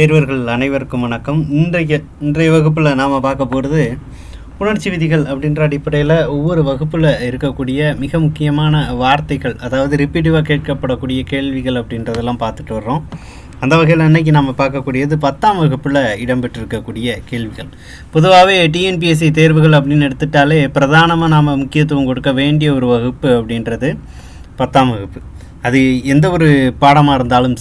தேர்வர்கள் அனைவருக்கும் வணக்கம். இன்றைய வகுப்பில் நாம் பார்க்க போகிறது உணர்ச்சி விதிகள் அப்படின்ற அடிப்படையில் ஒவ்வொரு வகுப்பில் இருக்கக்கூடிய மிக முக்கியமான வார்த்தைகள், அதாவது ரிப்பீட்டிவாக கேட்கப்படக்கூடிய கேள்விகள் அப்படின்றதெல்லாம் பார்த்துட்டு வர்றோம். அந்த வகையில் அன்றைக்கி நம்ம பார்க்கக்கூடியது 10ஆம் வகுப்பில் இடம்பெற்றிருக்கக்கூடிய கேள்விகள். பொதுவாகவே டிஎன்பிஎஸ்சி தேர்வுகள் அப்படின்னு எடுத்துட்டாலே பிரதானமாக நாம் முக்கியத்துவம் கொடுக்க வேண்டிய ஒரு வகுப்பு அப்படின்றது 10ஆம் வகுப்பு. அது எந்த ஒரு பாடமாக இருந்தாலும்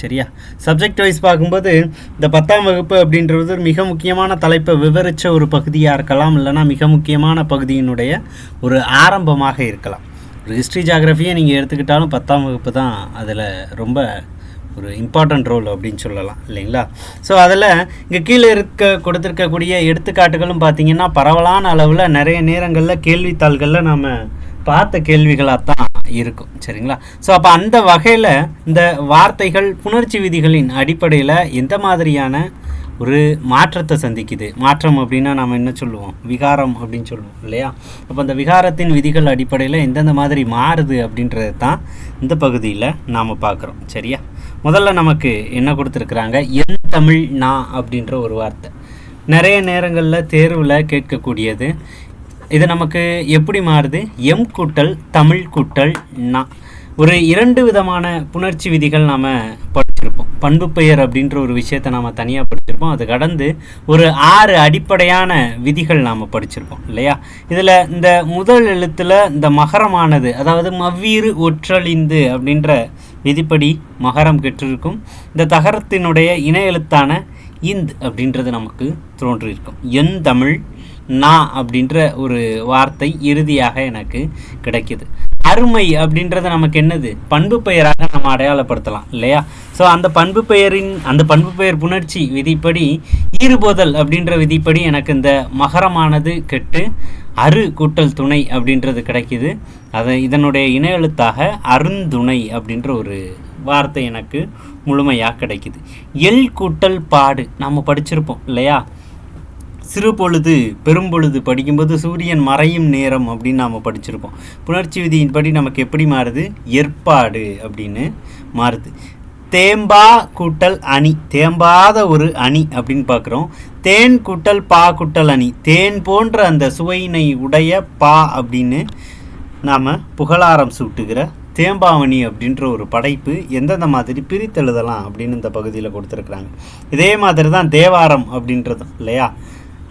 சரியா. சப்ஜெக்ட் வைஸ் பார்க்கும்போது இந்த 10ஆம் வகுப்பு அப்படின்றது ஒரு மிக முக்கியமான தலைப்பை விவரித்த ஒரு பகுதியாக இருக்கலாம், இல்லைனா மிக முக்கியமான பகுதியினுடைய ஒரு ஆரம்பமாக இருக்கலாம். ஒரு ஹிஸ்ட்ரி ஜியாகிரஃபியை நீங்கள் எடுத்துக்கிட்டாலும் 10ஆம் வகுப்பு தான் அதில் ரொம்ப ஒரு இம்பார்ட்டண்ட் ரோல் அப்படின்னு சொல்லலாம் இல்லைங்களா. ஸோ அதில் இங்கே கீழே கொடுத்துருக்கக்கூடிய எடுத்துக்காட்டுகளும் பார்த்திங்கன்னா பரவலான அளவில் நிறைய நேரங்களில் கேள்வித்தாள்களில் நாம் பார்த்த கேள்விகளாக தான் இருக்கும், சரிங்களா. ஸோ அப்போ அந்த வகையில் இந்த வார்த்தைகள் புணர்ச்சி விதிகளின் அடிப்படையில் எந்த மாதிரியான ஒரு மாற்றத்தை சந்திக்குது. மாற்றம் அப்படின்னா நாம் என்ன சொல்லுவோம், விகாரம் அப்படின்னு சொல்லுவோம் இல்லையா. அப்போ அந்த விகாரத்தின் விதிகள் அடிப்படையில் எந்தெந்த மாதிரி மாறுது அப்படின்றது தான் இந்த பகுதியில் நாம் பார்க்குறோம், சரியா. முதல்ல நமக்கு என்ன கொடுத்துருக்குறாங்க, என் தமிழ் நான் அப்படின்ற ஒரு வார்த்தை நிறைய நேரங்களில் தேர்வில் கேட்கக்கூடியது. இது நமக்கு எப்படி மாறுது, எம் கூட்டல் தமிழ் கூட்டல் நா. ஒரு 2 விதமான புணர்ச்சி விதிகள் நாம் படிச்சிருப்போம். பண்பு பெயர் அப்படின்ற ஒரு விஷயத்தை நாம் தனியாக படிச்சிருப்போம். அது கடந்து ஒரு 6 அடிப்படையான விதிகள் நாம் படிச்சிருப்போம் இல்லையா. இதில் இந்த முதல் எழுத்தில் இந்த மகரமானது, அதாவது மவ்வீறு ஒற்றழிந்து அப்படின்ற விதிப்படி மகரம் கெற்றிருக்கும். இந்த தகரத்தினுடைய இணை எழுத்தான இந்த் அப்படின்றது நமக்கு தோன்றியிருக்கும். என் தமிழ் நான் அப்படின்ற ஒரு வார்த்தை இறுதியாக எனக்கு கிடைக்கிது. அருமை அப்படின்றது நமக்கு என்னது, பண்பு பெயராக நம்ம அடையாளப்படுத்தலாம் இல்லையா. ஸோ அந்த பண்பு பெயர் புணர்ச்சி விதிப்படி ஈறுபோதல் அப்படின்ற விதிப்படி எனக்கு இந்த மகரமானது கெட்டு அரு கூட்டல் துணை அப்படின்றது கிடைக்கிது. இதனுடைய இணை எழுத்தாக அருந்துணை அப்படின்ற ஒரு வார்த்தை எனக்கு முழுமையாக கிடைக்கிது. எல் கூட்டல் பாடு நாம் படிச்சிருப்போம் இல்லையா. சிறு பொழுது பெரும்பொழுது படிக்கும்போது சூரியன் மறையும் நேரம் அப்படின்னு நாம் படிச்சிருப்போம். புணர்ச்சி விதியின்படி நமக்கு எப்படி மாறுது, ஏற்பாடு அப்படின்னு மாறுது. தேம்பா கூட்டல் அணி, தேம்பாத ஒரு அணி அப்படின்னு பார்க்குறோம். தேன் கூட்டல் பா கூட்டல் அணி, தேன் போன்ற அந்த சுவையினை உடைய பா அப்படின்னு நாம் புகழாரம் சூட்டுகிற தேம்பாவணி அப்படின்ற ஒரு படைப்பு எந்தெந்த மாதிரி பிரித்தெழுதலாம் அப்படின்னு இந்த பகுதியில் கொடுத்துருக்குறாங்க. இதே மாதிரி தான் தேவாரம் அப்படின்றதும் இல்லையா.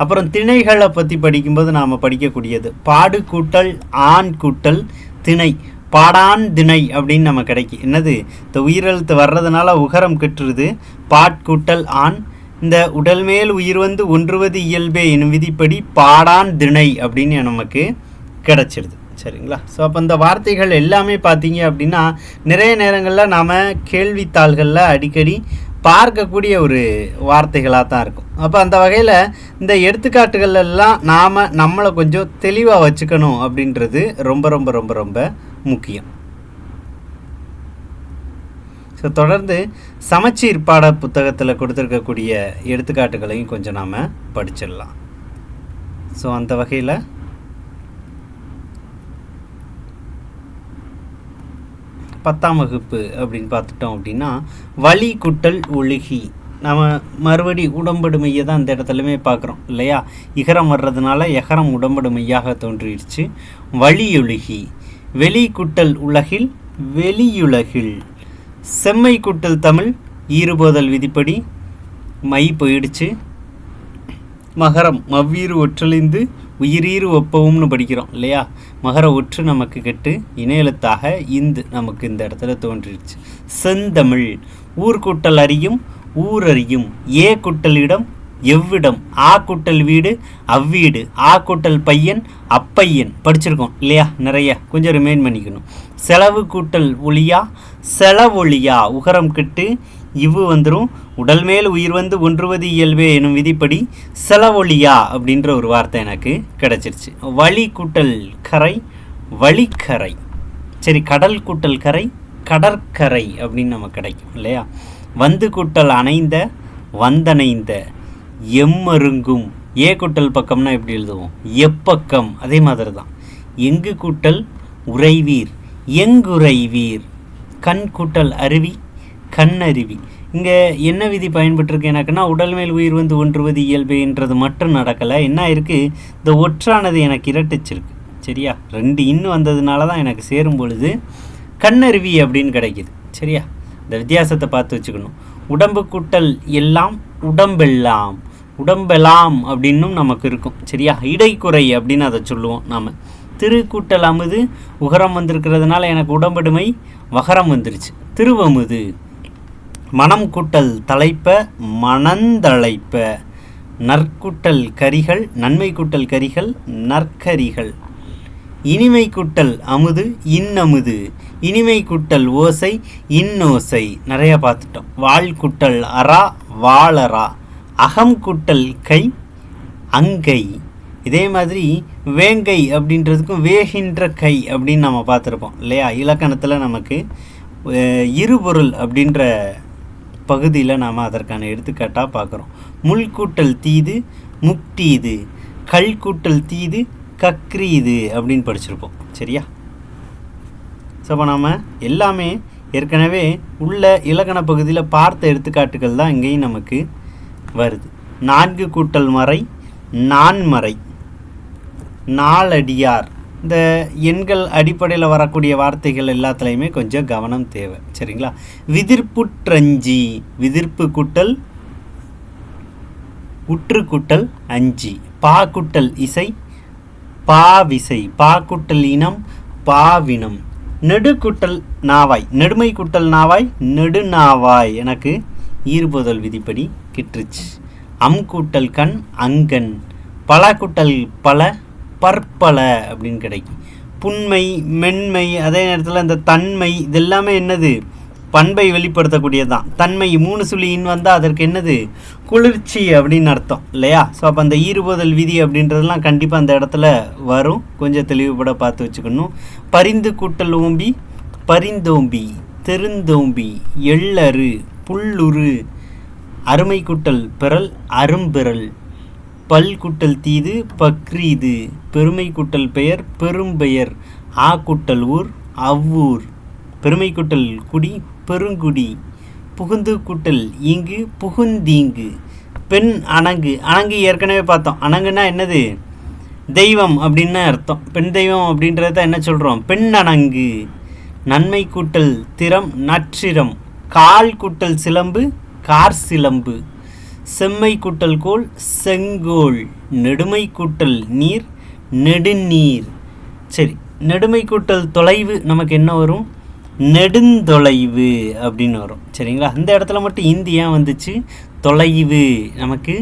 அப்புறம் திணைகளை பற்றி படிக்கும்போது நாம் படிக்கக்கூடியது பாடு கூட்டல் ஆண் கூட்டல் திணை, பாடான் திணை அப்படின்னு நம்ம கிடைக்கும். என்னது, இந்த உயிரெழுத்து வர்றதுனால உகரம் கெட்டுருது. பாட்கூட்டல் ஆண், இந்த உடல் மேல் உயிர் வந்து ஒன்றுவது இயல்பே எனும் விதிப்படி பாடான் திணை அப்படின்னு நமக்கு கிடச்சிடுது, சரிங்களா. ஸோ அப்போ இந்த வார்த்தைகள் எல்லாமே பார்த்தீங்க அப்படின்னா நிறைய நேரங்களில் நாம் கேள்வித்தாள்களில் அடிக்கடி பார்க்கக்கூடிய ஒரு வார்த்தைகளாக தான் இருக்கும். அப்போ அந்த வகையில் இந்த எடுத்துக்காட்டுகள் எல்லாம் நாம் நம்மளை கொஞ்சம் தெளிவாக வச்சுக்கணும் அப்படின்றது ரொம்ப ரொம்ப ரொம்ப ரொம்ப முக்கியம். ஸோ தொடர்ந்து சமச்சீர் பாட புத்தகத்தில் கொடுத்துருக்கக்கூடிய எடுத்துக்காட்டுகளையும் கொஞ்சம் நாம் படிச்சிடலாம். ஸோ அந்த வகையில் பத்தாம் வகுப்பு அப்படின்னு பார்த்துட்டோம் அப்படின்னா வலி குட்டல் ஒழுகி, நம்ம மறுபடி உடம்படுமையை தான் இந்த இடத்துலையுமே பார்க்குறோம் இல்லையா. இகரம் வர்றதுனால எகரம் உடம்படுமையாக தோன்றிடுச்சு. வழியொழுகி, வெளி குட்டல் உலகில் வெளியுலகில், செம்மை குட்டல் தமிழ் ஈறுபோதல் விதிப்படி மை போயிடுச்சு. மகரம் மவ்வீறு ஒற்றழிந்து உயிரீறு ஒப்பவும்னு படிக்கிறோம் இல்லையா. மகர ஒற்று நமக்கு கெட்டு இணையெழுத்தாக இந்து நமக்கு இந்த இடத்துல தோன்றிடுச்சு. செந்தமிழ், ஊர்கூட்டல் அறியும் ஊரறியும், ஏ குட்டல் இடம் எவ்விடம், ஆ குட்டல் வீடு அவ்வீடு, ஆ குட்டல் பையன் அப்பையன் படிச்சிருக்கோம் இல்லையா. நிறைய கொஞ்சம் ரிமைண்ட் பண்ணிக்கணும். செலவு கூட்டல் ஒளியா செலவொளியா, உகரம் கெட்டு இவ்வு வந்துடும். உடல் மேல் உயிர் வந்து ஒன்றுவது இயல்பே எனும் விதிப்படி செலவொளியா அப்படின்ற ஒரு வார்த்தை எனக்கு கிடச்சிருச்சு. வழி கூட்டல் கரை வழிக்கரை, சரி. கடல் கூட்டல் கரை கடற்கரை அப்படின்னு நமக்கு கிடைக்கும் இல்லையா. வந்து கூட்டல் அணைந்த வந்தணைந்த, எம்மருங்கும், ஏ கூட்டல் பக்கம்னா எப்படி எழுதுவோம், எப்பக்கம், அதே மாதிரி தான். எங்கு கூட்டல் உறைவீர் எங்குறைவீர், கண் கூட்டல் அருவி கண்ணருவி, இங்கே என்ன விதி பயன்பட்டுருக்கு எனக்குன்னா, உடல் மேல் உயிர் வந்து ஒன்றுவது இயல்புன்றது மட்டும் நடக்கலை. என்ன இருக்குது, இந்த ஒற்றானது எனக்கு இரட்டிச்சிருக்கு. சரியா, 2 இன்னு வந்ததுனால தான் எனக்கு சேரும் பொழுது கண்ணருவி அப்படின்னு கிடைக்கிது. சரியா, இந்த வித்தியாசத்தை பார்த்து வச்சுக்கணும். உடம்பு கூட்டல் எல்லாம் உடம்பெல்லாம், உடம்பெல்லாம் அப்படின்னும் நமக்கு இருக்கும். சரியா, இடைக்குறை அப்படின்னு அதை சொல்லுவோம் நாம். திருக்கூட்டல் அமுது உகரம் வந்திருக்கிறதுனால எனக்கு உடம்படுமை வகரம் வந்துருச்சு, திருவமுது. மனம் கூட்டல் தலைப்ப மனந்தழைப்ப, நற்கூட்டல் கரிகள் நன்மை கூட்டல் கரிகள் நற்கரிகள். இனிமை கூட்டல் அமுது இன்னமுது, இனிமை கூட்டல் ஓசை இன்னோசை, நிறைய பார்த்துட்டோம். வாழ் கூட்டல் அரா வாளரா, அகம் கூட்டல் கை அங்கை. இதே மாதிரி வேங்கை அப்படின்றதுக்கும் வேகின்ற கை அப்படின்னு நம்ம பார்த்துருப்போம் இல்லையா. இலக்கணத்தில் நமக்கு இருபொருள் அப்படின்ற பகுதியில் நாம் அதற்கான எடுத்துக்காட்டாக பார்க்குறோம். முள் கூட்டல் தீது முக்டீது, கல் கூட்டல் தீது கக்ரீது அப்படின்னு படிச்சிருப்போம். சரியா, ஸோ அப்போ நாம் எல்லாமே ஏற்கனவே உள்ள இலக்கண பகுதியில் பார்த்த எடுத்துக்காட்டுகள் தான் இங்கேயும் நமக்கு வருது. 4 கூட்டல் மறை நான்மறை, நாலடியார். இந்த எண்கள் அடிப்படையில் வரக்கூடிய வார்த்தைகள் எல்லாத்துலேயுமே கொஞ்சம் கவனம் தேவை. சரிங்களா. விதிர்ப்புற்றஞ்சி, விதிர்ப்பு கூட்டல் உற்று கூட்டல் அஞ்சி. பா கூட்டல் இசை பாவிசை, பா கூட்டல் இனம் பாவினம். நெடு கூட்டல் நாவாய், நெடுமை கூட்டல் நாவாய் நெடுநாவாய், எனக்கு ஈறுபோதல் விதிப்படி கிட்டுருச்சு. அம் கூட்டல் கண் அங்கன், பல கூட்டல் பல பற்பல அப்படின்னு கிடைக்கும். புண்மை மென்மை, அதே நேரத்தில் இந்த தன்மை, இதெல்லாமே என்னது, பண்பை வெளிப்படுத்தக்கூடியது தான். தன்மை 3 சுழியின் வந்தால் அதற்கு என்னது, குளிர்ச்சி அப்படின்னு அர்த்தம் இல்லையா. ஸோ அப்போ அந்த ஈறுபோதல் விதி அப்படின்றதெல்லாம் கண்டிப்பாக அந்த இடத்துல வரும், கொஞ்சம் தெளிவுபட பார்த்து வச்சுக்கணும். பரிந்து கூட்டல் ஓம்பி பரிந்தோம்பி, தெருந்தோம்பி, எள்ளரு புல்லுரு. அருமை கூட்டல் பெறல் அரும்பிறல், பல் கூட்டல் தீது பக்ரீது, பெருமை கூட்டல் பெயர் பெரும்பெயர், ஆ கூட்டல் ஊர் அவ்வூர், பெருமை கூட்டல் குடி பெருங்குடி, புகுந்து கூட்டல் இங்கு புகுந்தீங்கு. பெண் அணங்கு, அணங்கு ஏற்கனவே பார்த்தோம். அணங்குன்னா என்னது, தெய்வம் அப்படின்னு அர்த்தம். பெண் தெய்வம் அப்படின்றத என்ன சொல்கிறோம், பெண் அணங்கு. நன்மை கூட்டல் திறம் நற்றிரம், கால் கூட்டல் சிலம்பு கார் சிலம்பு, செம்மை கூட்டல் கோல் செங்கோல், நெடுமை கூட்டல் நீர் நெடுநீர். சரி, நெடுமை கூட்டல் தொலைவு நமக்கு என்ன வரும், நெடுந்தொலைவு அப்படின்னு வரும். சரிங்களா, இந்த இடத்துல மட்டும் இந்தி ஏன் வந்துச்சு, தொலைவு நமக்கு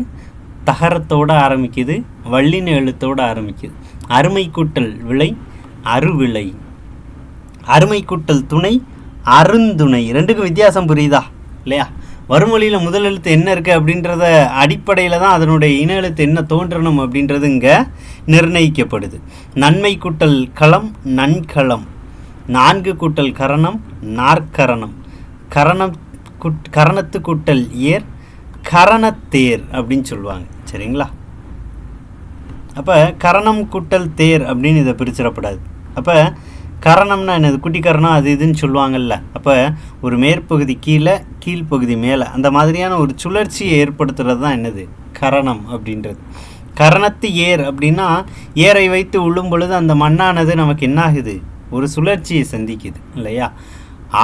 தகரத்தோடு ஆரம்பிக்குது, வள்ளின எழுத்தோடு ஆரம்பிக்குது. அருமை கூட்டல் விளை அருவிளை, அருமை கூட்டல் துணை அருந்துணை. ரெண்டுக்கும் வித்தியாசம் புரியுதா இல்லையா. வறுமொழியில் முதல் எழுத்து என்ன இருக்குது அப்படின்றத அடிப்படையில் தான் அதனுடைய இன எழுத்து என்ன தோன்றணும் அப்படின்றது இங்கே நிர்ணயிக்கப்படுது. நன்மை கூட்டல் களம் நன்களம், 4 கூட்டல் கரணம் நாற்கரணம், கரணத்து கூட்டல் ஏர் கரணத்தேர் அப்படின்னு சொல்லுவாங்க. சரிங்களா, அப்போ கரணம் கூட்டல் தேர் அப்படின்னு இதை பிரிச்சிடப்படாது. அப்போ கரணம்னா என்னது, குட்டி கரணம் அது இதுன்னு சொல்லுவாங்கல்ல. அப்போ ஒரு மேற்பகுதி கீழே கீழ்ப்பகுதி மேலே, அந்த மாதிரியான ஒரு சுழற்சியை ஏற்படுத்துறது தான் என்னது கரணம் அப்படின்றது. கரணத்து ஏர் அப்படின்னா ஏரை வைத்து உள்ளும் பொழுது அந்த மண்ணானது நமக்கு என்ன ஆகுது, ஒரு சுழற்சியை சந்திக்குது இல்லையா.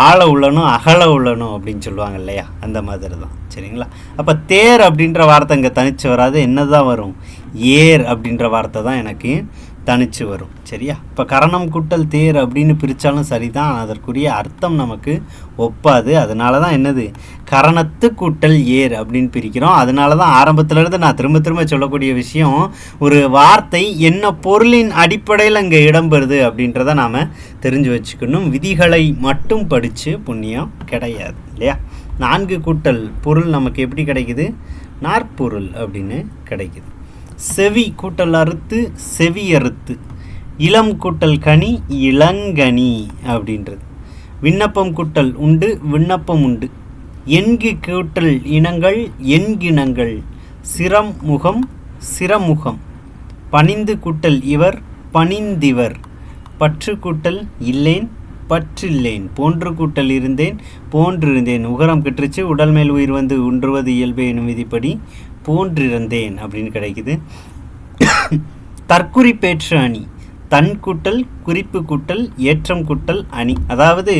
ஆழ உள்ளனும் அகல உள்ளனும் அப்படின்னு சொல்லுவாங்க இல்லையா, அந்த மாதிரி தான். சரிங்களா, அப்போ தேர் அப்படின்ற வார்த்தை இங்கே தனிச்சு வராது, என்ன தான் வரும், ஏர் அப்படின்ற வார்த்தை தான் எனக்கு தனிச்சு வரும். சரியா, இப்போ கரணம் கூட்டல் தேர் அப்படின்னு பிரித்தாலும் சரிதான், அதற்குரிய அர்த்தம் நமக்கு ஒப்பாது. அதனால தான் என்னது கரணத்து கூட்டல் ஏர் அப்படின்னு பிரிக்கிறோம். அதனால தான் ஆரம்பத்திலேருந்து நான் திரும்ப திரும்ப சொல்லக்கூடிய விஷயம், ஒரு வார்த்தை என்ன பொருளின் அடிப்படையில் இங்கே இடம்பெறுது அப்படின்றத நாம் தெரிஞ்சு வச்சுக்கணும். விதிகளை மட்டும் படித்து புண்ணியம் கிடையாது இல்லையா. 4 கூட்டல் பொருள் நமக்கு எப்படி கிடைக்குது, நாற்பொருள் அப்படின்னு கிடைக்குது. செவி கூட்டல் அறுத்து செவி அறுத்து, இளம் கூட்டல் கனி இளங்கனி அப்படின்றது. விண்ணப்பம் கூட்டல் உண்டு விண்ணப்பம் உண்டு, எண்கு கூட்டல் இனங்கள் எண்கினங்கள், சிரம் முகம் சிரமுகம், பணிந்து கூட்டல் இவர் பணிந்திவர், பற்று கூட்டல் இல்லேன் பற்றில்லேன். போன்று கூட்டல் இருந்தேன் போன்றிருந்தேன். உகரம் கிட்டுருச்சு. உடல் மேல் உயிர் வந்து உன்றுவது இயல்பு எனும் விதிப்படி போன்றிருந்தேன் அப்படின்னு கிடைக்குது. தற்குறிப்பேற்ற அணி. தன் கூட்டல் குறிப்பு கூட்டல் ஏற்றம் கூட்டல் அணி. அதாவது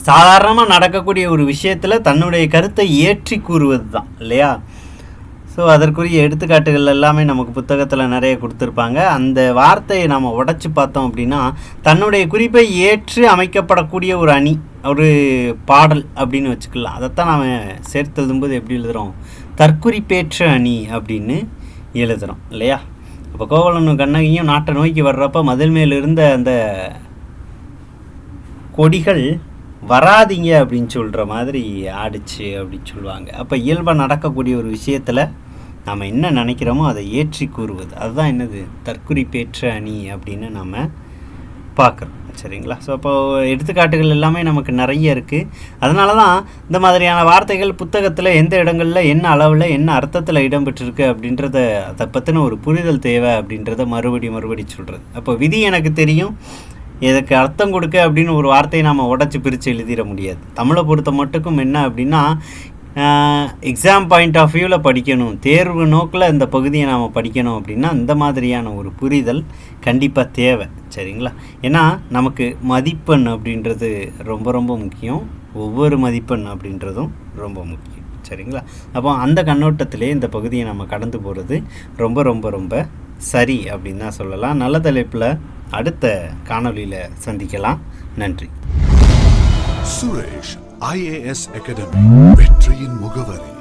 சாதாரணமாக நடக்கக்கூடிய ஒரு விஷயத்தில் தன்னுடைய கருத்தை ஏற்றி கூறுவது தான் இல்லையா? ஸோ அதற்குரிய எடுத்துக்காட்டுகள் எல்லாமே நமக்கு புத்தகத்தில் நிறைய கொடுத்துருப்பாங்க. அந்த வார்த்தையை நம்ம உடைச்சி பார்த்தோம் அப்படின்னா தன்னுடைய குறிப்பை ஏற்று அமைக்கப்படக்கூடிய ஒரு அணி, ஒரு பாடல் அப்படின்னு வச்சுக்கலாம். அதைத்தான் நாம் சேர்த்து எழுதும்போது எப்படி எழுதுகிறோம்? தற்குறிப்பேற்ற அணி அப்படின்னு எழுதுகிறோம் இல்லையா? அப்போ கோவலனும் கண்ணகியும் நாட்டை நோக்கி வர்றப்ப மதில் மேல் இருந்த அந்த கொடிகள் வராதிங்க அப்படின்னு சொல்கிற மாதிரி ஆடிச்சு அப்படின்னு சொல்லுவாங்க. அப்போ இயல்பாக நடக்கக்கூடிய ஒரு விஷயத்தில் நம்ம என்ன நினைக்கிறோமோ அதை ஏற்றி கூறுவது, அதுதான் என்னது தற்குறிப்பேற்ற அணி அப்படின்னு நம்ம பார்க்குறோம். சரிங்களா? ஸோ அப்போது எடுத்துக்காட்டுகள் எல்லாமே நமக்கு நிறைய இருக்குது. அதனால தான் இந்த மாதிரியான வார்த்தைகள் புத்தகத்தில் எந்த இடங்களில் என்ன அளவில் என்ன அர்த்தத்தில் இடம்பெற்றிருக்கு அப்படின்றத அதை பற்றின ஒரு புரிதல் தேவை அப்படின்றத மறுபடி சொல்கிறது. அப்போ விதி எனக்கு தெரியும், இதுக்கு அர்த்தம் கொடுக்க அப்படின்னு ஒரு வார்த்தையை நாம் உடச்சி பிரித்து எழுதிட முடியாது. தமிழை பொறுத்த மட்டுக்கும் என்ன அப்படின்னா எக்ஸாம் பாயிண்ட் ஆஃப் வியூவில் படிக்கணும், தேர்வு நோக்கில் இந்த பகுதியை நாம் படிக்கணும் அப்படின்னா இந்த மாதிரியான ஒரு புரிதல் கண்டிப்பாக தேவை. சரிங்களா? ஏன்னா நமக்கு மதிப்பெண் அப்படின்றது ரொம்ப முக்கியம், ஒவ்வொரு மதிப்பெண் அப்படின்றதும் ரொம்ப முக்கியம். சரிங்களா? அப்போ அந்த கண்ணோட்டத்திலே இந்த பகுதியை நம்ம கடந்து போகிறது ரொம்ப சரி அப்படின்னு தான் சொல்லலாம். நல்ல தலைப்பில் அடுத்த காணொளியில் சந்திக்கலாம். நன்றி. சுரேஷ் IAS அகாடமி, வெற்றியின் முகவரி.